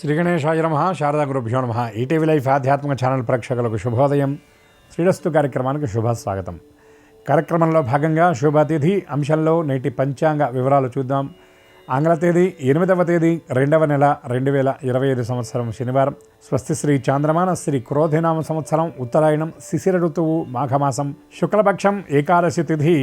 శ్రీ గణేశాయ నమః. శారదా గురుభ్యో నమః. ఈటీవీ లైఫ్ ఆధ్యాత్మిక ఛానల్ ప్రేక్షకులకు శుభోదయం. శ్రీరస్తు కార్యక్రమానికి శుభ స్వాగతం. కార్యక్రమంలో భాగంగా శుభతిథి అంశంలో నేటి పంచాంగ వివరాలు చూద్దాం. ఆంగ్ల తేదీ 8వ తేదీ 2వ నెల 2025 సంవత్సరం శనివారం. స్వస్తి శ్రీ చాంద్రమాన శ్రీ క్రోధినామ సంవత్సరం ఉత్తరాయణం శిశిర ఋతువు మాఘమాసం శుక్లపక్షం ఏకాదశి తిథి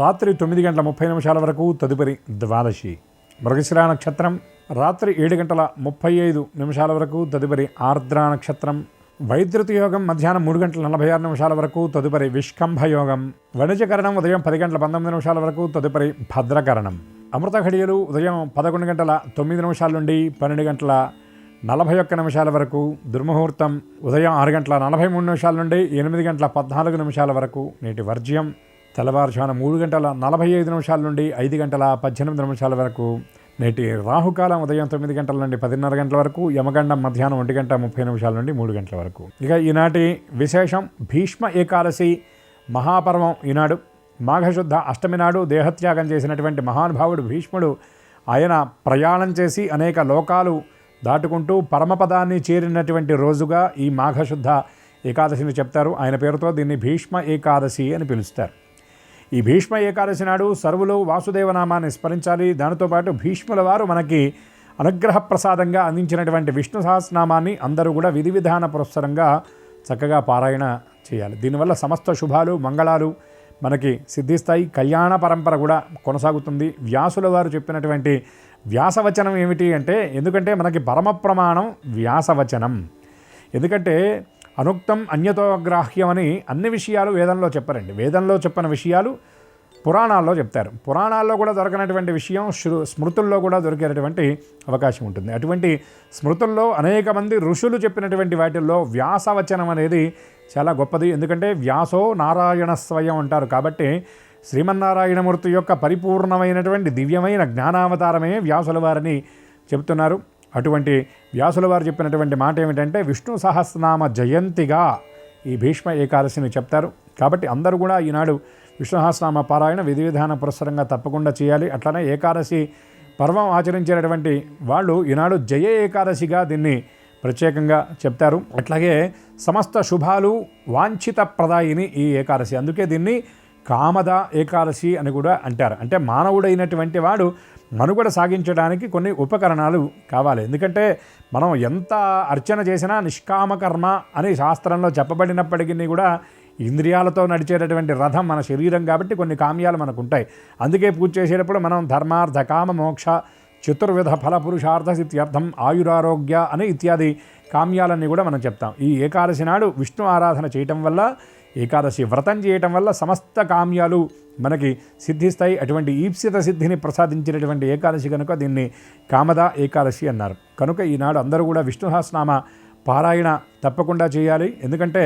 రాత్రి 9:30 వరకు, తదుపరి ద్వాదశి. మృగశిర నక్షత్రం రాత్రి 7:35 వరకు, తదుపరి ఆర్ద్ర నక్షత్రం. వైద్యుతి యోగం మధ్యాహ్నం 3:46 వరకు, తదుపరి విష్కంభ యోగం. వణిజకరణం ఉదయం 10:19 వరకు, తదుపరి భద్రకరణం. అమృత ఘడియలు ఉదయం 11:09 నుండి 12:41 వరకు. దుర్ముహూర్తం ఉదయం 6:43 నుండి 8:14 వరకు. నేటి వర్జ్యం తెల్లవారుజామున 3:45 నుండి 5:18 వరకు. నేటి రాహుకాలం ఉదయం 9 గంటల నుండి 10:30 వరకు. యమగండం మధ్యాహ్నం 1:30 నుండి 3 గంటల వరకు. ఇక ఈనాటి విశేషం భీష్మ ఏకాదశి మహాపర్వం. ఈనాడు మాఘశుద్ధ అష్టమి నాడు దేహత్యాగం చేసినటువంటి మహానుభావుడు భీష్ముడు. ఆయన ప్రయాణం చేసి అనేక లోకాలు దాటుకుంటూ పరమపదాన్ని చేరినటువంటి రోజుగా ఈ మాఘశుద్ధ ఏకాదశిని చెప్తారు. ఆయన పేరుతో దీన్ని భీష్మ ఏకాదశి అని పిలుస్తారు. ఈ భీష్మ ఏకాదశి నాడు సర్వులు వాసుదేవనామాన్ని స్మరించాలి. దానితో పాటు భీష్ముల వారు మనకి అనుగ్రహ ప్రసాదంగా అందించినటువంటి విష్ణు సహస్రనామాన్ని అందరూ కూడా విధి విధాన పురస్సరంగా చక్కగా పారాయణ చేయాలి. దీనివల్ల సమస్త శుభాలు మంగళాలు మనకి సిద్ధిస్తాయి. కళ్యాణ పరంపర కూడా కొనసాగుతుంది. వ్యాసుల వారు చెప్పినటువంటి వ్యాసవచనం ఏమిటి అంటే, ఎందుకంటే మనకి పరమ ప్రమాణం వ్యాసవచనం. ఎందుకంటే అనుక్తం అన్యతో గ్రాహ్యం అని అన్ని విషయాలు వేదంలో చెప్పారండి. వేదంలో చెప్పిన విషయాలు పురాణాల్లో చెప్తారు. పురాణాల్లో కూడా దొరకనటువంటి విషయం స్మృతుల్లో కూడా దొరికేటటువంటి అవకాశం ఉంటుంది. అటువంటి స్మృతుల్లో అనేక మంది ఋషులు చెప్పినటువంటి వాటిల్లో వ్యాసవచనం అనేది చాలా గొప్పది. ఎందుకంటే వ్యాసో నారాయణ స్వయం అంటారు. కాబట్టి శ్రీమన్నారాయణమూర్తి యొక్క పరిపూర్ణమైనటువంటి దివ్యమైన జ్ఞానావతారమే వ్యాసుల వారిని చెప్తున్నారు. అటువంటి వ్యాసుల వారు చెప్పినటువంటి మాట ఏమిటంటే, విష్ణు సహస్రనామ జయంతిగా ఈ భీష్మ ఏకాదశిని చెప్తారు. కాబట్టి అందరూ కూడా ఈనాడు విష్ణు సహస్రనామ పారాయణ విధి విధాన పురస్సరంగా తప్పకుండా చేయాలి. అట్లనే ఏకాదశి పర్వం ఆచరించేటటువంటి వాళ్ళు ఈనాడు జయ ఏకాదశిగా దీన్ని ప్రత్యేకంగా చెప్తారు. అట్లాగే సమస్త శుభాలు వాంఛిత ప్రదాయిని ఈ ఏకాదశి. అందుకే దీన్ని కామద ఏకాదశి అని కూడా అంటారు. అంటే మానవుడైనటువంటి వాడు మనుగడ సాగించడానికి కొన్ని ఉపకరణాలు కావాలి. ఎందుకంటే మనం ఎంత అర్చన చేసినా నిష్కామకర్మ అని శాస్త్రంలో చెప్పబడినప్పటికీ కూడా ఇంద్రియాలతో నడిచేటటువంటి రథం మన శరీరం కాబట్టి కొన్ని కామ్యాలు మనకు ఉంటాయి. అందుకే పూజ చేసేటప్పుడు మనం ధర్మార్థ కామ మోక్ష చతుర్విధ ఫల పురుషార్థ సిద్ధ్యర్థం ఆయురారోగ్య అని ఇత్యాది కామ్యాలన్నీ కూడా మనం చెప్తాం. ఈ ఏకాదశి నాడు విష్ణు ఆరాధన చేయటం వల్ల, ఏకాదశి వ్రతం చేయటం వల్ల సమస్త కామ్యాలు మనకి సిద్ధిస్తాయి. అటువంటి ఈప్సిత సిద్ధిని ప్రసాదించినటువంటి ఏకాదశి కనుక దీన్ని కామద ఏకాదశి అన్నారు. కనుక ఈనాడు అందరూ కూడా విష్ణు సహస్రనామ పారాయణ తప్పకుండా చేయాలి. ఎందుకంటే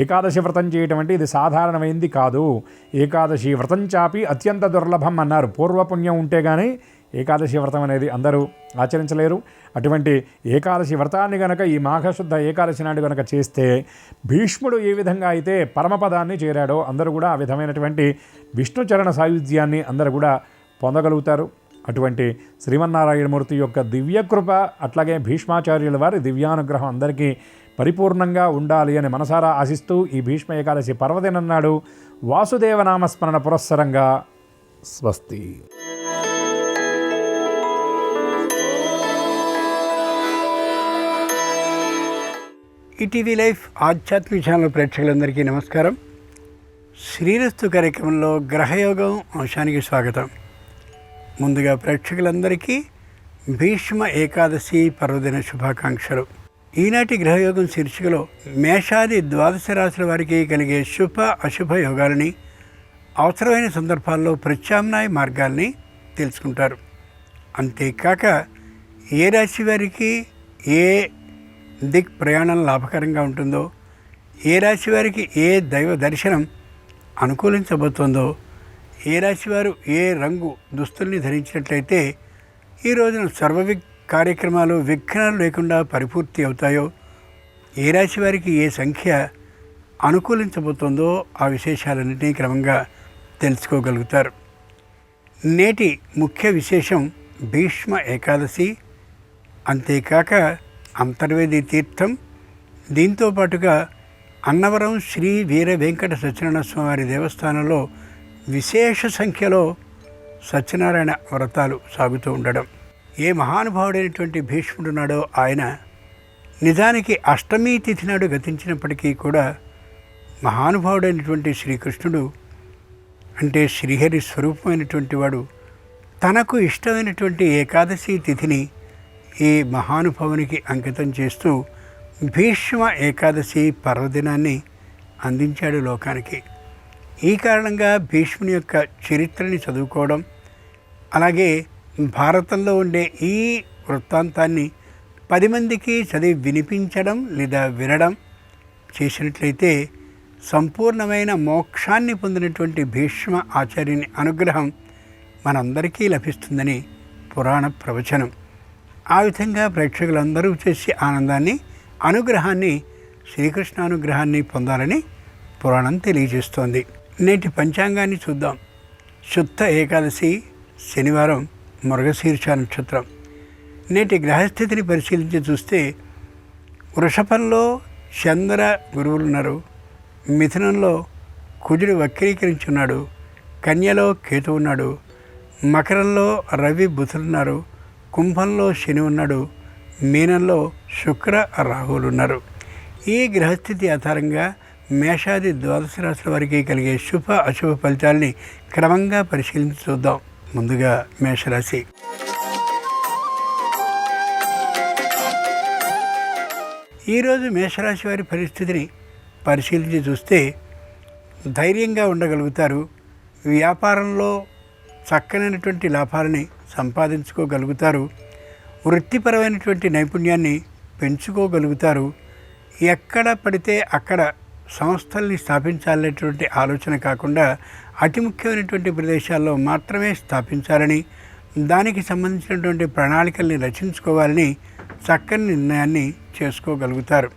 ఏకాదశి వ్రతం చేయటం అంటే ఇది సాధారణమైంది కాదు. ఏకాదశి వ్రతం చాపి అత్యంత దుర్లభం అన్నారు. పూర్వపుణ్యం ఉంటే కానీ ఏకాదశి వ్రతం అనేది అందరూ ఆచరించలేరు. అటువంటి ఏకాదశి వ్రతాన్ని గనక ఈ మాఘశుద్ధ ఏకాదశి నాడు గనక చేస్తే భీష్ముడు ఏ విధంగా అయితే పరమపదాన్ని చేరాడో అందరూ కూడా ఆ విధమైనటువంటి విష్ణు చరణ సాయుధ్యాన్ని అందరూ కూడా పొందగలుగుతారు. అటువంటి శ్రీమన్నారాయణమూర్తి యొక్క దివ్యకృప, అట్లాగే భీష్మాచార్యుల వారి దివ్యానుగ్రహం అందరికీ పరిపూర్ణంగా ఉండాలి అని మనసారా ఆశిస్తూ ఈ భీష్మ ఏకాదశి పర్వదినం నాడు వాసుదేవనామస్మరణ పురస్సరంగా స్వస్తి. ఈటీవీ లైఫ్ ఆధ్యాత్మిక ఛానల్ ప్రేక్షకులందరికీ నమస్కారం. శ్రీరస్తు కార్యక్రమంలో గ్రహయోగం అంశానికి స్వాగతం. ముందుగా ప్రేక్షకులందరికీ భీష్మ ఏకాదశి పర్వదిన శుభాకాంక్షలు. ఈనాటి గ్రహయోగం శీర్షికలో మేషాది ద్వాదశ రాశుల వారికి కలిగే శుభ అశుభ యోగాలని, అవసరమైన సందర్భాల్లో ప్రత్యామ్నాయ మార్గాల్ని తెలుసుకుంటారు. అంతేకాక ఏ రాశి వారికి ఏ దిక్ ప్రయాణం లాభకరంగా ఉంటుందో, ఏ రాశి వారికి ఏ దైవ దర్శనం అనుకూలించబోతోందో, ఏ రాశివారు ఏ రంగు దుస్తుల్ని ధరించినట్లయితే ఈ రోజున కార్యక్రమాలు విఘ్నాలు లేకుండా పరిపూర్తి అవుతాయో, ఏ రాశి వారికి ఏ సంఖ్య అనుకూలించబోతోందో ఆ విశేషాలన్నింటినీ క్రమంగా తెలుసుకోగలుగుతారు. నేటి ముఖ్య విశేషం భీష్మ ఏకాదశి. అంతేకాక అంతర్వేది తీర్థం. దీంతో పాటుగా అన్నవరం శ్రీ వీర వెంకట సత్యనారాయణ స్వామి దేవస్థానంలో విశేష సంఖ్యలో సత్యనారాయణ వ్రతాలు సాగుతూ ఉండడం. ఏ మహానుభావుడైనటువంటి భీష్ముడున్నాడో ఆయన నిజానికి అష్టమి తిథి నాడు గతించినప్పటికీ కూడా మహానుభావుడైనటువంటి శ్రీకృష్ణుడు అంటే శ్రీహరి స్వరూపమైనటువంటి వాడు తనకు ఇష్టమైనటువంటి ఏకాదశి తిథిని ఈ మహానుభావునికి అంకితం చేస్తూ భీష్మ ఏకాదశి పర్వదినాన్ని అందించాడు లోకానికి. ఈ కారణంగా భీష్ముని యొక్క చరిత్రని చదువుకోవడం, అలాగే భారతంలో ఉండే ఈ వృత్తాంతాన్ని 10 మందికి చదివి వినిపించడం లేదా వినడం చేసినట్లయితే సంపూర్ణమైన మోక్షాన్ని పొందినటువంటి భీష్మ ఆచార్యుని అనుగ్రహం మనందరికీ లభిస్తుందని పురాణ ప్రవచనం. ఆ విధంగా ప్రేక్షకులందరూ చేసే ఆనందాన్ని, అనుగ్రహాన్ని, శ్రీకృష్ణానుగ్రహాన్ని పొందాలని పురాణం తెలియజేస్తోంది. నేటి పంచాంగాన్ని చూద్దాం. శుద్ధ ఏకాదశి, శనివారం, మృగశీర్ష నక్షత్రం. నేటి గ్రహస్థితిని పరిశీలించి చూస్తే వృషభంలో చంద్ర గురువులున్నారు, మిథునంలో కుజుడు వక్రీకరించున్నాడు, కన్యలో కేతు ఉన్నాడు, మకరంలో రవి బుధులున్నారు, కుంభంలో శని ఉన్నాడు, మీనంలో శుక్ర రాహువులు ఉన్నారు. ఈ గ్రహస్థితి ఆధారంగా మేషాది ద్వాదశ రాశుల వారికి కలిగే శుభ అశుభ ఫలితాలని క్రమంగా పరిశీలించి చూద్దాం. ముందుగా మేషరాశి. ఈరోజు మేషరాశి వారి పరిస్థితిని పరిశీలించి చూస్తే ధైర్యంగా ఉండగలుగుతారు. వ్యాపారంలో చక్కనైనటువంటి లాభాలని సంపాదించుకోగలుగుతారు. వృత్తిపరమైనటువంటి నైపుణ్యాన్ని పెంచుకోగలుగుతారు. ఎక్కడ పడితే అక్కడ సంస్థల్ని స్థాపించాలనేటువంటి ఆలోచన కాకుండా అతి ముఖ్యమైనటువంటి ప్రదేశాల్లో మాత్రమే స్థాపించాలని, దానికి సంబంధించినటువంటి ప్రణాళికల్ని రచించుకోవాలని చక్కని నిర్ణయాన్ని చేసుకోగలుగుతారు.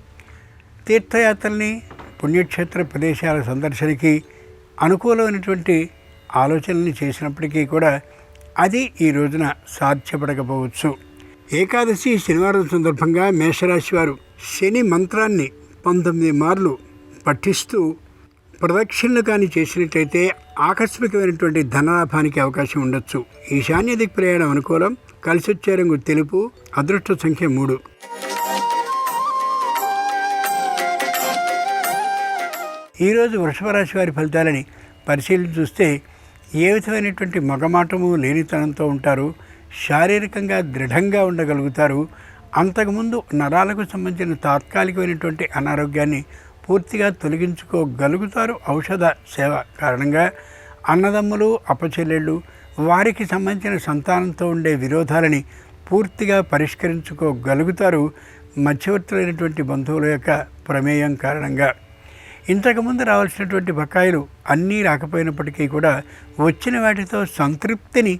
తీర్థయాత్రల్ని, పుణ్యక్షేత్ర ప్రదేశాల సందర్శనకి అనుకూలమైనటువంటి ఆలోచనల్ని చేసినప్పటికీ కూడా అది ఈ రోజున సాధ్యపడకపోవచ్చు. ఏకాదశి శనివారం సందర్భంగా మేషరాశి వారు శని మంత్రాన్ని 19 మార్లు పఠిస్తూ ప్రదక్షిణలు కానీ చేసినట్లయితే ఆకస్మికమైనటువంటి ధనలాభానికి అవకాశం ఉండొచ్చు. ఈశాన్య దిక్ ప్రయాణం అనుకూలం. కలిసొచ్చే రంగు తెలుపు. అదృష్ట సంఖ్య 3. ఈరోజు వృషభ రాశి వారి ఫలితాలని పరిశీలించి చూస్తే ఏ విధమైనటువంటి మగమాటము లేనితనంతో ఉంటారు. శారీరకంగా దృఢంగా ఉండగలుగుతారు. అంతకుముందు నరాలకు సంబంధించిన తాత్కాలికమైనటువంటి అనారోగ్యాన్ని పూర్తిగా తొలగించుకోగలుగుతారు. ఔషధ సేవ కారణంగా అన్నదమ్ములు, అప్పచెల్లెళ్ళు, వారికి సంబంధించిన సంతానంతో ఉండే విరోధాలని పూర్తిగా పరిష్కరించుకోగలుగుతారు. మధ్యవర్తులైనటువంటి బంధువుల యొక్క ప్రమేయం కారణంగా ఇంతకుముందు రావాల్సినటువంటి బకాయిలు అన్నీ రాకపోయినప్పటికీ కూడా వచ్చిన వాటితో సంతృప్తిని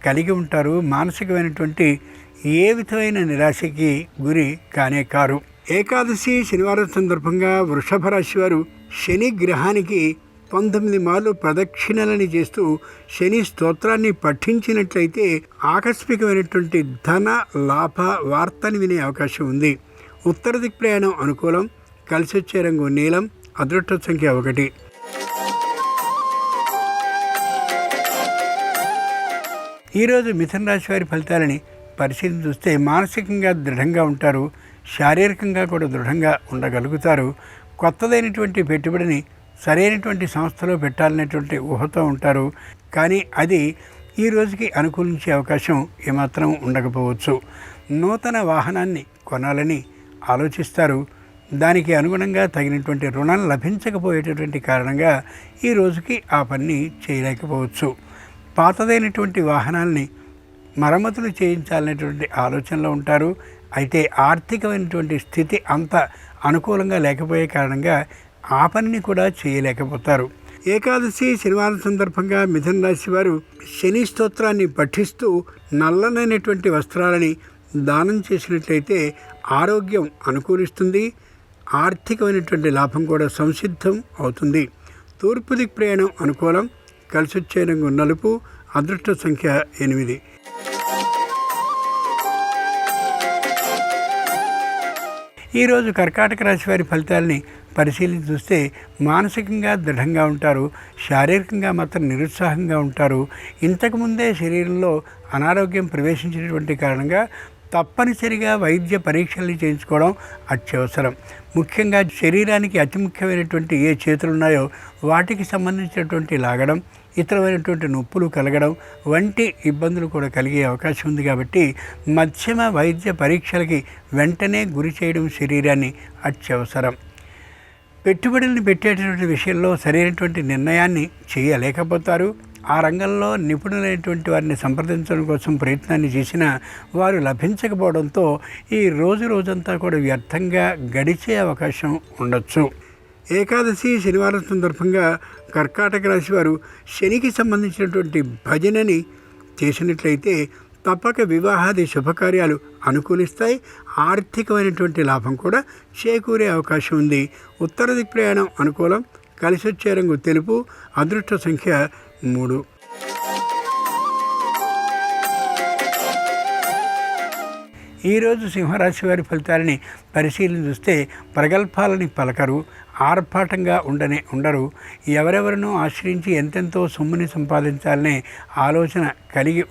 కలిగి ఉంటారు. మానసికమైనటువంటి ఏ విధమైన నిరాశకి గురి కానే కారు. ఏకాదశి శనివారం సందర్భంగా వృషభ రాశి వారు శని గ్రహానికి 19 మార్లు ప్రదక్షిణలని చేస్తూ శని స్తోత్రాన్ని పఠించినట్లయితే ఆకస్మికమైనటువంటి ధన లాభ వార్తని వినే అవకాశం ఉంది. ఉత్తర దిక్ ప్రయాణం అనుకూలం. కలిసొచ్చే రంగు నీలం. అదృష్ట సంఖ్య 1. ఈరోజు మిథున రాశి వారి ఫలితాలని పరిశీలన చూస్తే మానసికంగా దృఢంగా ఉంటారు. శారీరకంగా కూడా దృఢంగా ఉండగలుగుతారు. కొత్తదైనటువంటి పెట్టుబడిని సరైనటువంటి సంస్థలో పెట్టాలనేటువంటి ఊహతో ఉంటారు. కానీ అది ఈ రోజుకి అనుకూలించే అవకాశం ఏమాత్రం ఉండకపోవచ్చు. నూతన వాహనాన్ని కొనాలని ఆలోచిస్తారు. దానికి అనుగుణంగా తగినటువంటి రుణం లభించకపోయేటటువంటి కారణంగా ఈ రోజుకి ఆ పని చేయలేకపోవచ్చు. పాతదైనటువంటి వాహనాల్ని మరమ్మతులు చేయించాలనేటువంటి ఆలోచనలో ఉంటారు. అయితే ఆర్థికమైనటువంటి స్థితి అంత అనుకూలంగా లేకపోయే కారణంగా ఆ పనిని కూడా చేయలేకపోతారు. ఏకాదశి శనివారం సందర్భంగా మిథున రాశి వారు శని స్తోత్రాన్ని పఠిస్తూ నల్లనైనటువంటి వస్త్రాలని దానం చేసినట్లయితే ఆరోగ్యం అనుకూలిస్తుంది. ఆర్థికమైనటువంటి లాభం కూడా సంసిద్ధం అవుతుంది. తూర్పు దిక్ ప్రయాణం అనుకూలం. కలిసొచ్చే రంగు నలుపు. అదృష్ట సంఖ్య 8. ఈరోజు కర్కాటక రాశి వారి ఫలితాలని పరిశీలించి చూస్తే మానసికంగా దృఢంగా ఉంటారు, శారీరకంగా మాత్రం నిరుత్సాహంగా ఉంటారు. ఇంతకుముందే శరీరంలో అనారోగ్యం ప్రవేశించినటువంటి కారణంగా తప్పనిసరిగా వైద్య పరీక్షల్ని చేయించుకోవడం అత్యవసరం. ముఖ్యంగా శరీరానికి అతి ముఖ్యమైనటువంటి ఏ చేతులు ఉన్నాయో వాటికి సంబంధించినటువంటి లాగడం, ఇతరమైనటువంటి నొప్పులు కలగడం వంటి ఇబ్బందులు కూడా కలిగే అవకాశం ఉంది. కాబట్టి మధ్యమ వైద్య పరీక్షలకి వెంటనే గురి చేయడం శరీరాన్ని అత్యవసరం. పెట్టుబడులను పెట్టేటటువంటి విషయంలో సరైనటువంటి నిర్ణయాన్ని చేయలేకపోతారు. ఆ రంగంలో నిపుణులైనటువంటి వారిని సంప్రదించడం కోసం ప్రయత్నాన్ని చేసినా వారు లభించకపోవడంతో ఈ రోజంతా కూడా వ్యర్థంగా గడిచే అవకాశం ఉండొచ్చు. ఏకాదశి శనివారం సందర్భంగా కర్కాటక రాశి వారు శనికి సంబంధించినటువంటి భజనని చేసినట్లయితే తప్పక వివాహాది శుభకార్యాలు అనుకూలిస్తాయి. ఆర్థికమైనటువంటి లాభం కూడా చేకూరే అవకాశం ఉంది. ఉత్తర దిక్ ప్రయాణం అనుకూలం. కలిసి వచ్చే రంగు తెలుపు. అదృష్ట సంఖ్య 3. ఈరోజు సింహరాశి వారి ఫలితాలని పరిశీలన చూస్తే ప్రగల్భాలని పలకరు, ఆర్భాటంగా ఉండరు. ఎవరెవరినో ఆశ్రయించి ఎంతెంతో సొమ్ముని సంపాదించాలనే ఆలోచన కలిగి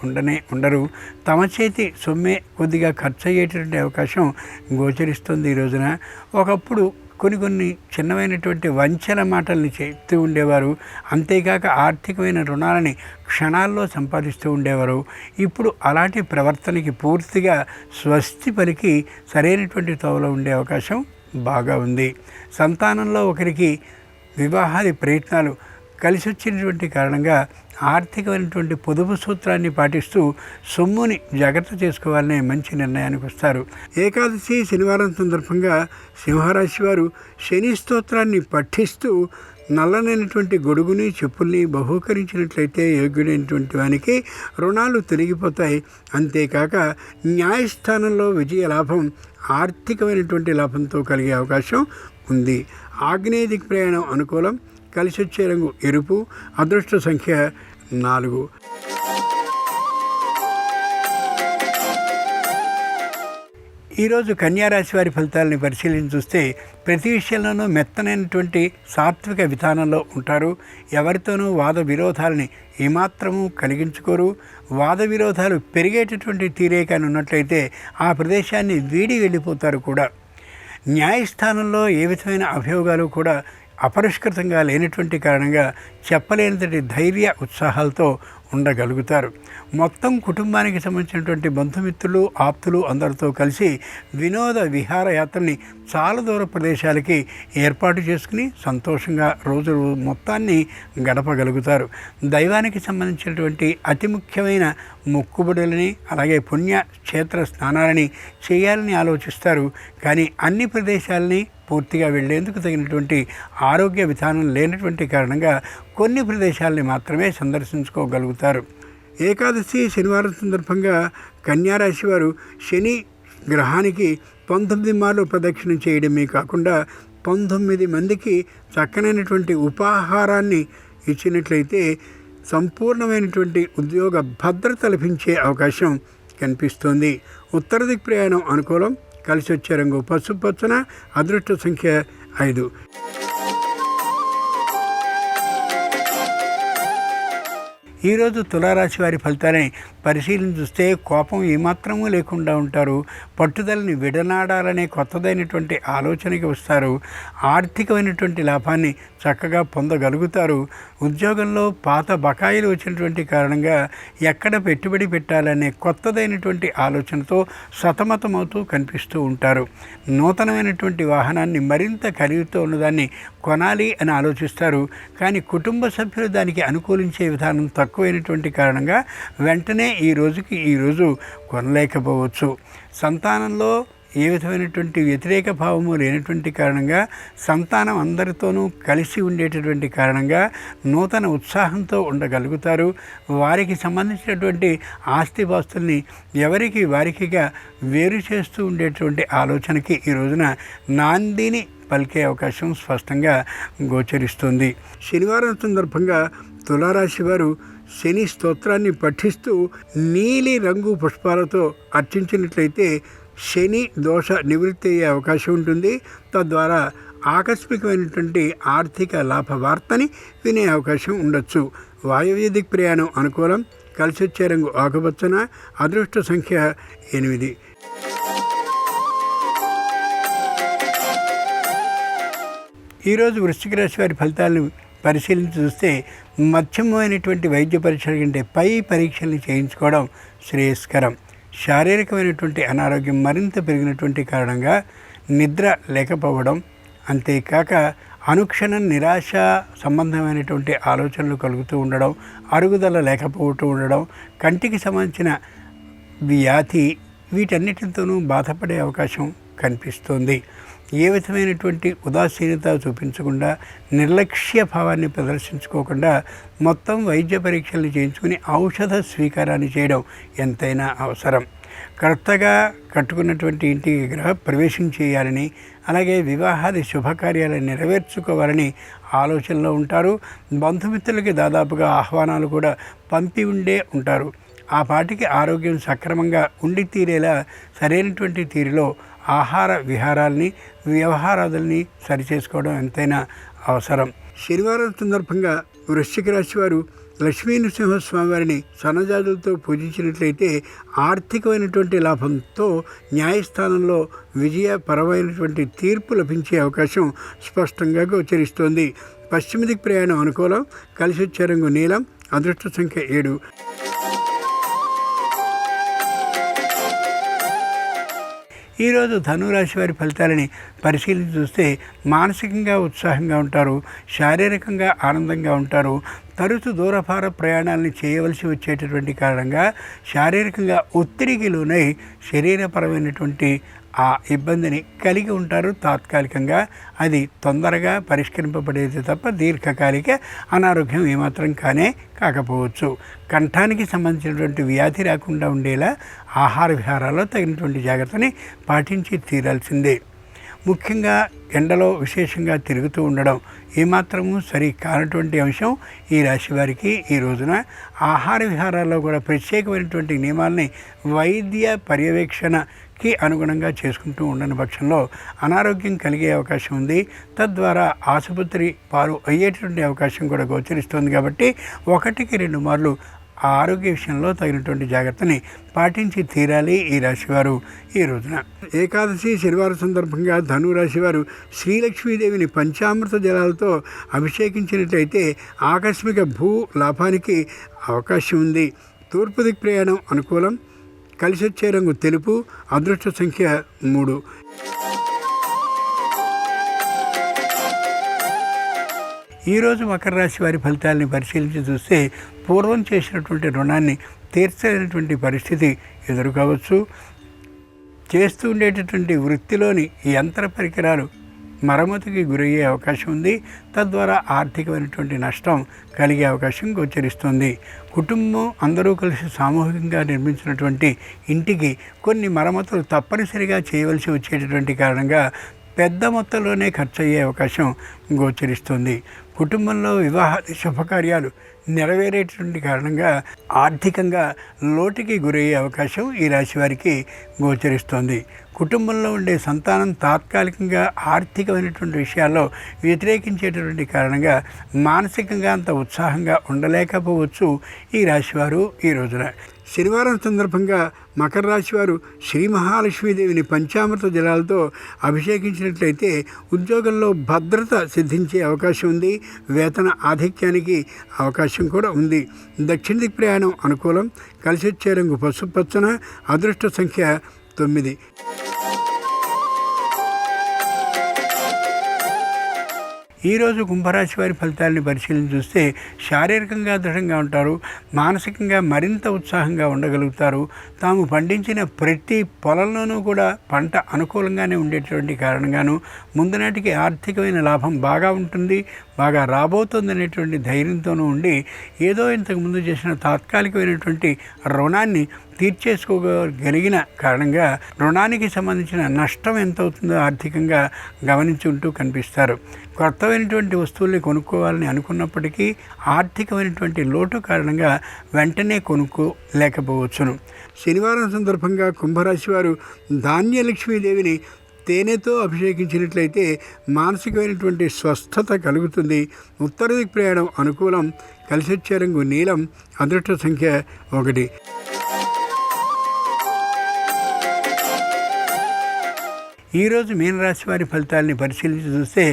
ఉండరు. తమ చేతి సొమ్మే కొద్దిగా ఖర్చు అయ్యేటటువంటి అవకాశం గోచరిస్తుంది ఈ రోజున. ఒకప్పుడు కొన్ని చిన్నమైనటువంటి వంచన మాటల్ని చెప్తూ ఉండేవారు. అంతేకాక ఆర్థికమైన రుణాలని క్షణాల్లో సంపాదిస్తూ ఉండేవారు. ఇప్పుడు అలాంటి ప్రవర్తనకి పూర్తిగా స్వస్తి పలికి సరైనటువంటి తోవలో ఉండే అవకాశం బాగా ఉంది. సంతానంలో ఒకరికి వివాహాది ప్రయత్నాలు కలిసి వచ్చినటువంటి కారణంగా ఆర్థికమైనటువంటి పొదుపు సూత్రాన్ని పాటిస్తూ సొమ్ముని జాగ్రత్త చేసుకోవాలనే మంచి నిర్ణయానికి వస్తారు. ఏకాదశి శనివారం సందర్భంగా సింహరాశి వారు శని స్తోత్రాన్ని పఠిస్తూ నల్లనైనటువంటి గొడుగుని చెప్పుల్ని బహూకరించినట్లయితే యోగ్యుడైనటువంటి వానికి రుణాలు తొలగిపోతాయి. అంతేకాక న్యాయస్థానంలో విజయ లాభం, ఆర్థికమైనటువంటి లాభంతో కలిగే అవకాశం ఉంది. ఆగ్నేయ దిక్ ప్రయాణం అనుకూలం. కలిసి వచ్చే రంగు ఎరుపు. అదృష్ట సంఖ్య 4. ఈరోజు కన్యారాశి వారి ఫలితాలని పరిశీలించి చూస్తే ప్రతి విషయంలోనూ మెత్తనైనటువంటి సాత్విక విధానంలో ఉంటారు. ఎవరితోనూ వాద విరోధాలని ఏమాత్రము కలిగించుకోరు. వాద విరోధాలు పెరిగేటటువంటి తీరే కానీ ఉన్నట్లయితే ఆ ప్రదేశాన్ని వీడి వెళ్ళిపోతారు కూడా. న్యాయస్థానంలో ఏ విధమైన అభియోగాలు కూడా అపరిష్కృతంగా లేనటువంటి కారణంగా చెప్పలేనితటి ధైర్య ఉత్సాహాలతో ఉండగలుగుతారు. మొత్తం కుటుంబానికి సంబంధించినటువంటి బంధుమిత్రులు, ఆప్తులు అందరితో కలిసి వినోద విహారయాత్రని చాలా దూర ప్రదేశాలకి ఏర్పాటు చేసుకుని సంతోషంగా రోజు మొత్తాన్ని గడపగలుగుతారు. దైవానికి సంబంధించినటువంటి అతి ముఖ్యమైన మొక్కుబడులని అలాగే పుణ్య క్షేత్ర స్నానాలని చేయాలని ఆలోచిస్తారు. కానీ అన్ని ప్రదేశాలని పూర్తిగా వెళ్ళేందుకు తగినటువంటి ఆరోగ్య విధానం లేనటువంటి కారణంగా కొన్ని ప్రదేశాలని మాత్రమే సందర్శించుకోగలుగుతారు. ఏకాదశి శనివారం సందర్భంగా కన్యారాశి వారు శని గ్రహానికి 19 మార్లు ప్రదక్షిణం చేయడమే కాకుండా 19 మందికి చక్కనైనటువంటి ఉపాహారాన్ని ఇచ్చినట్లయితే సంపూర్ణమైనటువంటి ఉద్యోగ భద్రత లభించే అవకాశం కనిపిస్తుంది. ఉత్తర దిక్ ప్రయాణం అనుకూలం. కలిసి వచ్చే రంగు పసుపు పచ్చన. అదృష్ట సంఖ్య 5. ఈరోజు తులారాశి వారి ఫలితాలని పరిశీలన చూస్తే కోపం ఏమాత్రమూ లేకుండా ఉంటారు. పట్టుదలని విడనాడాలనే కొత్తదైనటువంటి ఆలోచనకి వస్తారు. ఆర్థికమైనటువంటి లాభాన్ని చక్కగా పొందగలుగుతారు. ఉద్యోగంలో పాత బకాయిలు వచ్చినటువంటి కారణంగా ఎక్కడ పెట్టుబడి పెట్టాలనే కొత్తదైనటువంటి ఆలోచనతో సతమతమవుతూ కనిపిస్తూ ఉంటారు. నూతనమైనటువంటి వాహనాన్ని మరింత ఖరీదుతో ఉన్నదాన్ని కొనాలి అని ఆలోచిస్తారు. కానీ కుటుంబ సభ్యులు దానికి అనుకూలించే విధానం తక్కువైనటువంటి కారణంగా వెంటనే ఈ రోజు కొనలేకపోవచ్చు. సంతానంలో ఏ విధమైనటువంటి వ్యతిరేక భావము లేనటువంటి కారణంగా సంతానం అందరితోనూ కలిసి ఉండేటటువంటి కారణంగా నూతన ఉత్సాహంతో ఉండగలుగుతారు. వారికి సంబంధించినటువంటి ఆస్తిపాస్తుల్ని ఎవరికి వారికిగా వేరు చేస్తూ ఉండేటువంటి ఆలోచనకి ఈ రోజున నాందిని పలికే అవకాశం స్పష్టంగా గోచరిస్తుంది. శనివారం సందర్భంగా తులారాశి వారు శని స్తోత్రాన్ని పఠిస్తూ నీలి రంగు పుష్పాలతో అర్చించినట్లయితే శని దోష నివృత్తి అయ్యే అవకాశం ఉంటుంది. తద్వారా ఆకస్మికమైనటువంటి ఆర్థిక లాభ వార్తని వినే అవకాశం ఉండొచ్చు. వాయవ్య దిక్ ప్రయాణం అనుకూలం. కలిసి వచ్చే రంగు ఆకుపచ్చన. అదృష్ట సంఖ్య 8. ఈరోజు వృశ్చిక రాశి వారి ఫలితాలను పరిశీలించి చూస్తే మధ్యమైనటువంటి వైద్య పరీక్షల కంటే పై పరీక్షల్ని చేయించుకోవడం శ్రేయస్కరం. శారీరకమైనటువంటి అనారోగ్యం మరింత పెరిగినటువంటి కారణంగా నిద్ర లేకపోవడం, అంతేకాక అనుక్షణం నిరాశ సంబంధమైనటువంటి ఆలోచనలు కలుగుతూ ఉండడం, అరుగుదల లేకపోతూ ఉండడం, కంటికి సంబంధించిన వ్యాధి, వీటన్నిటితోనూ బాధపడే అవకాశం కనిపిస్తోంది. ఏ విధమైనటువంటి ఉదాసీనత చూపించకుండా, నిర్లక్ష్య భావాన్ని ప్రదర్శించుకోకుండా మొత్తం వైద్య పరీక్షలు చేయించుకుని ఔషధ స్వీకారాన్ని చేయడం ఎంతైనా అవసరం. కొత్తగా కట్టుకున్నటువంటి ఇంటికి గృహ ప్రవేశం చేయాలని, అలాగే వివాహాది శుభకార్యాలను నెరవేర్చుకోవాలని ఆలోచనలో ఉంటారు. బంధుమిత్రులకి దాదాపుగా ఆహ్వానాలు కూడా పంపి ఉండే ఉంటారు. ఆ పాటికి ఆరోగ్యం సక్రమంగా ఉండి తీరేలా సరైనటువంటి తీరులో ఆహార విహారాల్ని, వ్యవహారాదుల్ని సరిచేసుకోవడం ఎంతైనా అవసరం. శనివారం సందర్భంగా వృశ్చిక రాశి వారు లక్ష్మీ నృసింహస్వామి వారిని సన్నజాజులతో పూజించినట్లయితే ఆర్థికమైనటువంటి లాభంతో న్యాయస్థానంలో విజయపరమైనటువంటి తీర్పు లభించే అవకాశం స్పష్టంగా గోచరిస్తోంది. పశ్చిమ దిక్ ప్రయాణం అనుకూలం. కలిసి వచ్చే రంగు నీలం. అదృష్ట సంఖ్య 7. ఈరోజు ధనురాశి వారి ఫలితాలని పరిశీలించి చూస్తే మానసికంగా ఉత్సాహంగా ఉంటారు, శారీరకంగా ఆనందంగా ఉంటారు. తరచు దూరభార ప్రయాణాలను చేయవలసి వచ్చేటటువంటి కారణంగా శారీరకంగా ఒత్తిడికి లోనై శరీరపరమైనటువంటి ఆ ఇబ్బందిని కలిగి ఉంటారు. తాత్కాలికంగా అది తొందరగా పరిష్కరింపబడేది తప్ప దీర్ఘకాలిక అనారోగ్యం ఏమాత్రం కాకపోవచ్చు. కంఠానికి సంబంధించినటువంటి వ్యాధి రాకుండా ఉండేలా ఆహార విహారాల్లో తగినటువంటి జాగ్రత్తని పాటించి తీరాల్సిందే. ముఖ్యంగా ఎండలో విశేషంగా తిరుగుతూ ఉండడం ఏమాత్రము సరి కానటువంటి అంశం ఈ రాశి వారికి. ఈ రోజున ఆహార విహారాల్లో కూడా ప్రత్యేకమైనటువంటి నియమాల్ని వైద్య పర్యవేక్షణకి అనుగుణంగా చేసుకుంటూ ఉండని పక్షంలో అనారోగ్యం కలిగే అవకాశం ఉంది. తద్వారా ఆసుపత్రి పాలు అయ్యేటువంటి అవకాశం కూడా గోచరిస్తుంది. కాబట్టి 1-2 మార్లు ఆ ఆరోగ్య విషయంలో తగినటువంటి జాగ్రత్తని పాటించి తీరాలి ఈ రాశివారు ఈ రోజున. ఏకాదశి శనివారం సందర్భంగా ధనురాశి వారు శ్రీలక్ష్మీదేవిని పంచామృత జలాలతో అభిషేకించినట్లయితే ఆకస్మిక భూ లాభానికి అవకాశం ఉంది. తూర్పు దిక్ ప్రయాణం అనుకూలం. కలిసి వచ్చే రంగు తెలుపు. అదృష్ట సంఖ్య 3. ఈరోజు మకర రాశి వారి ఫలితాలని పరిశీలించి చూస్తే పూర్వం చేసినటువంటి రుణాన్ని తీర్చలేనటువంటి పరిస్థితి ఎదురుకావచ్చు. చేస్తూ ఉండేటటువంటి వృత్తిలోని యంత్ర పరికరాలు మరమ్మతుకి గురయ్యే అవకాశం ఉంది. తద్వారా ఆర్థికమైనటువంటి నష్టం కలిగే అవకాశం గోచరిస్తుంది. కుటుంబం అందరూ కలిసి సామూహికంగా నిర్మించినటువంటి ఇంటికి కొన్ని మరమ్మతులు తప్పనిసరిగా చేయవలసి వచ్చేటటువంటి కారణంగా పెద్ద మొత్తంలోనే ఖర్చు అయ్యే అవకాశం గోచరిస్తుంది. కుటుంబంలో వివాహ శుభకార్యాలు నెరవేరేటువంటి కారణంగా ఆర్థికంగా లోటుకి గురయ్యే అవకాశం ఈ రాశి వారికి గోచరిస్తోంది. కుటుంబంలో ఉండే సంతానం తాత్కాలికంగా ఆర్థికమైనటువంటి విషయాల్లో వ్యతిరేకించేటటువంటి కారణంగా మానసికంగా అంత ఉత్సాహంగా ఉండలేకపోవచ్చు ఈ రాశివారు ఈ రోజున. శనివారం సందర్భంగా మకర రాశి వారు శ్రీ మహాలక్ష్మీదేవిని పంచామృత జలాలతో అభిషేకించినట్లయితే ఉద్యోగంలో భద్రత సిద్ధించే అవకాశం ఉంది. వేతన ఆధిక్యానికి అవకాశం కూడా ఉంది. దక్షిణ దిక్ ప్రయాణం అనుకూలం. కలిసి వచ్చే రంగు పసుపచ్చన. అదృష్ట సంఖ్య 9. ఈరోజు కుంభరాశి వారి ఫలితాలని పరిశీలన చూస్తే శారీరకంగా దృఢంగా ఉంటారు, మానసికంగా మరింత ఉత్సాహంగా ఉండగలుగుతారు. తాము పండించిన ప్రతి పొలంలోనూ కూడా పంట అనుకూలంగానే ఉండేటువంటి కారణంగాను ముందునాటికి ఆర్థికమైన లాభం బాగా ఉంటుంది. బాగా రాబోతుందనేటువంటి ధైర్యంతోనూ ఉండి ఏదో ఇంతకుముందు చేసిన తాత్కాలికమైనటువంటి రుణాన్ని తీర్చేసుకోగలిగిన కారణంగా రుణానికి సంబంధించిన నష్టం ఎంత అవుతుందో ఆర్థికంగా గమనించుకుంటూ కనిపిస్తారు. కొత్తమైనటువంటి వస్తువుల్ని కొనుక్కోవాలని అనుకున్నప్పటికీ ఆర్థికమైనటువంటి లోటు కారణంగా వెంటనే కొనుక్కోలేకపోవచ్చును. శనివారం సందర్భంగా కుంభరాశి వారు ధాన్యలక్ష్మీదేవిని తేనెతో అభిషేకించినట్లయితే మానసికమైనటువంటి స్వస్థత కలుగుతుంది. ఉత్తర దిక్ ప్రయాణం అనుకూలం. కలిసొచ్చే రంగు నీలం. అదృష్ట సంఖ్య 1. ఈరోజు మీనరాశి వారి ఫలితాలని పరిశీలించి చూస్తే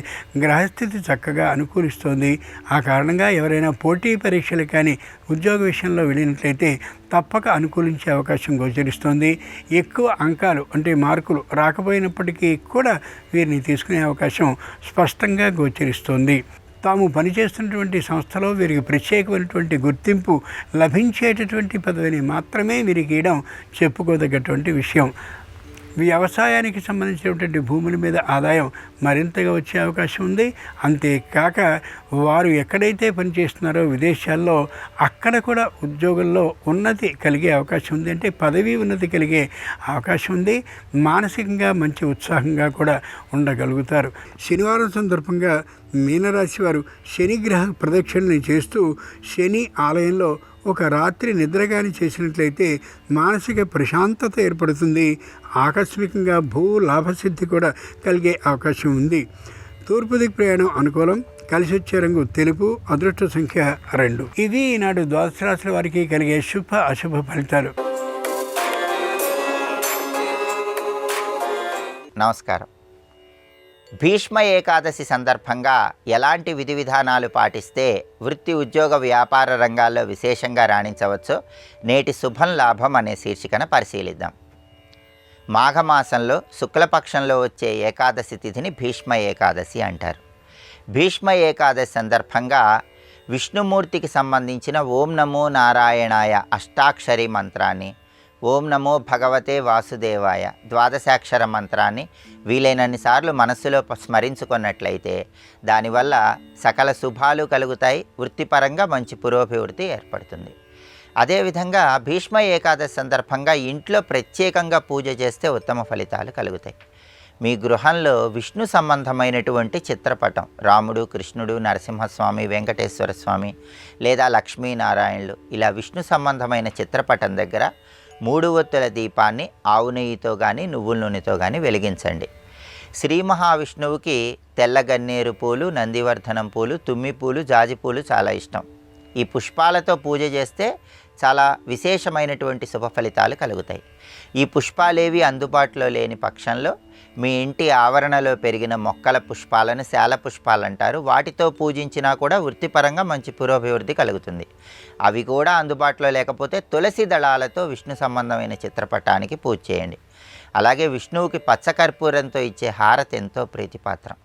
గ్రహస్థితి చక్కగా అనుకూలిస్తోంది. ఆ కారణంగా ఎవరైనా పోటీ పరీక్షలు కానీ ఉద్యోగ విషయంలో వెళ్ళినట్లయితే తప్పక అనుకూలించే అవకాశం గోచరిస్తోంది. ఎక్కువ అంకాలు అంటే మార్కులు రాకపోయినప్పటికీ కూడా వీరిని తీసుకునే అవకాశం స్పష్టంగా గోచరిస్తోంది. తాము పనిచేస్తున్నటువంటి సంస్థలో వీరికి ప్రత్యేకమైనటువంటి గుర్తింపు లభించేటటువంటి పదవిని మాత్రమే వీరికి ఇవ్వడం చెప్పుకోదగ్గటువంటి విషయం. వ్యవసాయానికి సంబంధించినటువంటి భూముల మీద ఆదాయం మరింతగా వచ్చే అవకాశం ఉంది. అంతేకాక వారు ఎక్కడైతే పనిచేస్తున్నారో విదేశాల్లో అక్కడ కూడా ఉద్యోగంలో ఉన్నతి కలిగే అవకాశం ఉంది. అంటే పదవీ ఉన్నతి కలిగే అవకాశం ఉంది. మానసికంగా మంచి ఉత్సాహంగా కూడా ఉండగలుగుతారు. శనివారం సందర్భంగా మీనరాశి వారు శనిగ్రహ ప్రదక్షిణని చేస్తూ శని ఆలయంలో ఒక రాత్రి నిద్రగాని చేసినట్లయితే మానసిక ప్రశాంతత ఏర్పడుతుంది. ఆకస్మికంగా భూ లాభసిద్ధి కూడా కలిగే అవకాశం ఉంది. తూర్పు దిక్కు ప్రయాణం అనుకూలం. కలిసి వచ్చే రంగు తెలుపు. అదృష్ట సంఖ్య 2. ఇది ఈనాడు ద్వాదశ రాశుల వారికి కలిగే శుభ అశుభ ఫలితాలు. నమస్కారం. భీష్మ ఏకాదశి సందర్భంగా ఎలాంటి విధి విధానాలు పాటిస్తే వృత్తి ఉద్యోగ వ్యాపార రంగాల్లో విశేషంగా రాణించవచ్చో నేటి శుభం లాభం అనే శీర్షికను పరిశీలిద్దాం. మాఘమాసంలో శుక్లపక్షంలో వచ్చే ఏకాదశి తిథిని భీష్మ ఏకాదశి అంటారు. భీష్మ ఏకాదశి సందర్భంగా విష్ణుమూర్తికి సంబంధించిన ఓం నమో నారాయణాయ అష్టాక్షరి మంత్రాన్ని, ఓం నమో భగవతే వాసుదేవాయ ద్వాదశాక్షర మంత్రాన్ని వీలైనన్ని సార్లు మనస్సులో స్మరించుకున్నట్లయితే దానివల్ల సకల శుభాలు కలుగుతాయి. వృత్తిపరంగా మంచి పురోభివృద్ధి ఏర్పడుతుంది. అదేవిధంగా భీష్మ ఏకాదశి సందర్భంగా ఇంట్లో ప్రత్యేకంగా పూజ చేస్తే ఉత్తమ ఫలితాలు కలుగుతాయి. మీ గృహంలో విష్ణు సంబంధమైనటువంటి చిత్రపటం, రాముడు, కృష్ణుడు, నరసింహస్వామి, వెంకటేశ్వర స్వామి లేదా లక్ష్మీనారాయణులు ఇలా విష్ణు సంబంధమైన చిత్రపటం దగ్గర 3 ఒత్తుల దీపాన్ని ఆవు నెయ్యితో కానీ నువ్వుల నూనెతో కానీ వెలిగించండి. శ్రీ మహావిష్ణువుకి తెల్ల గన్నేరు పూలు, నందివర్ధనం పూలు, తుమ్మి పూలు, జాజి పూలు చాలా ఇష్టం. ఈ పుష్పాలతో పూజ చేస్తే చాలా విశేషమైనటువంటి శుభ ఫలితాలు కలుగుతాయి. ఈ పుష్పాలేవి అందుబాటులో లేని పక్షంలో మీ ఇంటి ఆవరణలో పెరిగిన మొక్కల పుష్పాలను శాల పుష్పాలు అంటారు. వాటితో పూజించినా కూడా వృత్తిపరంగా మంచి పురోభివృద్ధి కలుగుతుంది. అవి కూడా అందుబాటులో లేకపోతే తులసి దళాలతో విష్ణు సంబంధమైన చిత్రపటానికి పూజ చేయండి. అలాగే విష్ణువుకి పచ్చకర్పూరంతో ఇచ్చే హారతి ఎంతో ప్రీతిపాత్రం.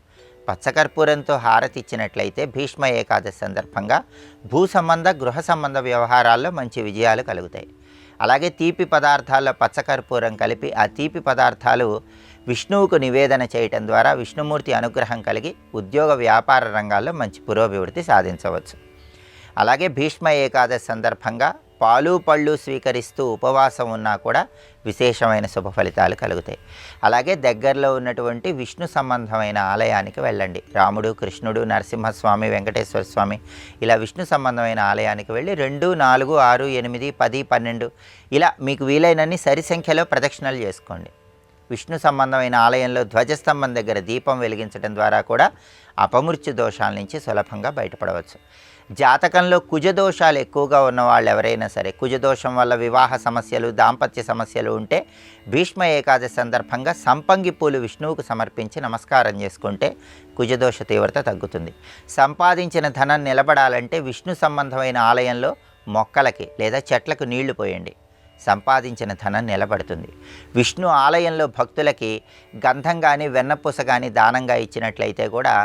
పచ్చకర్పూరంతో హారతి ఇచ్చినట్లయితే భీష్మ ఏకాదశి సందర్భంగా భూ సంబంధ గృహ సంబంధ వ్యవహారాల్లో మంచి విజయాలు కలుగుతాయి. అలాగే తీపి పదార్థాల్లో పచ్చకర్పూరం కలిపి ఆ తీపి పదార్థాలు విష్ణువుకు నివేదన చేయటం ద్వారా విష్ణుమూర్తి అనుగ్రహం కలిగి ఉద్యోగ వ్యాపార రంగాల్లో మంచి పురోభివృద్ధి సాధించవచ్చు. అలాగే భీష్మ ఏకాదశి సందర్భంగా పాలు పళ్ళు స్వీకరిస్తూ ఉపవాసం ఉన్నా కూడా విశేషమైన శుభ ఫలితాలు కలుగుతాయి. అలాగే దగ్గరలో ఉన్నటువంటి విష్ణు సంబంధమైన ఆలయానికి వెళ్ళండి. రాముడు, కృష్ణుడు, నరసింహస్వామి, వెంకటేశ్వర స్వామి ఇలా విష్ణు సంబంధమైన ఆలయానికి వెళ్ళి 2, 4, 6, 8, 10, 12 ఇలా మీకు వీలైనన్ని సరి సంఖ్యలో ప్రదక్షిణలు చేసుకోండి. విష్ణు సంబంధమైన ఆలయంలో ధ్వజస్తంభం దగ్గర దీపం వెలిగించడం ద్వారా కూడా అపమృత్యు దోషాల నుంచి సులభంగా బయటపడవచ్చు. జాతకంలో కుజదోషాలు ఎక్కువగా ఉన్న వాళ్ళు ఎవరైనా సరే, కుజదోషం వల్ల వివాహ సమస్యలు, దాంపత్య సమస్యలు ఉంటే భీష్మ ఏకాదశి సందర్భంగా సంపంగి పూలు విష్ణువుకు సమర్పించి నమస్కారం చేసుకుంటే కుజదోష తీవ్రత తగ్గుతుంది. సంపాదించిన ధనం నిలబడాలంటే విష్ణు సంబంధమైన ఆలయంలో మొక్కలకి లేదా చెట్లకు నీళ్లు పోయండి. సంపాదించిన ధనం నిలబడుతుంది. విష్ణు ఆలయంలో భక్తులకి గంధం కానీ వెన్నపూస కానీ దానంగా ఇచ్చినట్లయితే కూడా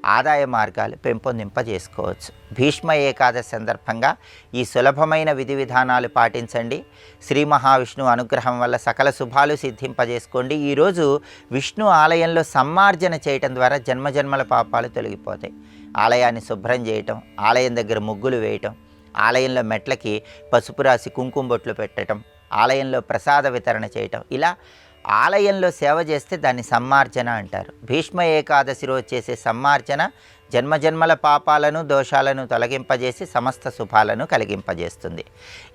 ఆదాయ మార్గాలు పెంపొందింపజేసుకోవచ్చు. భీష్మ ఏకాదశి సందర్భంగా ఈ సులభమైన విధి విధానాలు పాటించండి. శ్రీ మహావిష్ణువు అనుగ్రహం వల్ల సకల శుభాలు సిద్ధింపజేసుకోండి. ఈరోజు విష్ణు ఆలయంలో సమ్మార్జన చేయటం ద్వారా జన్మజన్మల పాపాలు తొలగిపోతాయి. ఆలయాన్ని శుభ్రం చేయటం, ఆలయం దగ్గర ముగ్గులు వేయటం, ఆలయంలో మెట్లకి పసుపు రాసి కుంకుమ బొట్లు పెట్టడం, ఆలయంలో ప్రసాద వితరణ చేయటం, ఇలా ఆలయంలో సేవ చేస్తే దాన్ని సమ్మార్జన అంటారు. భీష్మ ఏకాదశి రోజు చేసే సమ్మార్జన జన్మజన్మల పాపాలను దోషాలను తొలగింపజేసి సమస్త శుభాలను కలిగింపజేస్తుంది.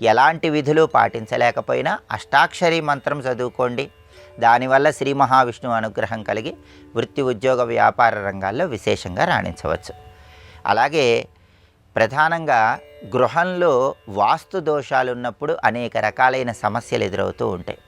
ఎలాంటి విధులు పాటించలేకపోయినా అష్టాక్షరి మంత్రం చదువుకోండి. దానివల్ల శ్రీ మహావిష్ణువు అనుగ్రహం కలిగి వృత్తి ఉద్యోగ వ్యాపార రంగాల్లో విశేషంగా రాణించవచ్చు. అలాగే ప్రధానంగా గృహంలో వాస్తు దోషాలు ఉన్నప్పుడు అనేక రకాలైన సమస్యలు ఎదురవుతూ ఉంటాయి.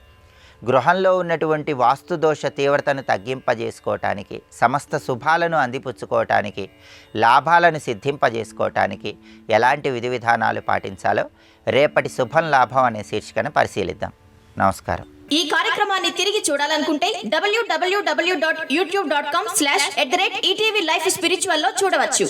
గృహంలో ఉన్నటువంటి వాస్తు దోష తీవ్రతను తగ్గింపజేసుకోవటానికి, సమస్త శుభాలను అందిపుచ్చుకోవటానికి, లాభాలను సిద్ధింపజేసుకోవటానికి ఎలాంటి విధి విధానాలు పాటించాలో రేపటి శుభం లాభం అనే శీర్షికను పరిశీలిద్దాం. నమస్కారం. ఈ కార్యక్రమాన్ని తిరిగి చూడాలనుకుంటే www.youtube.com/ETV Life Spiritual లో చూడవచ్చు.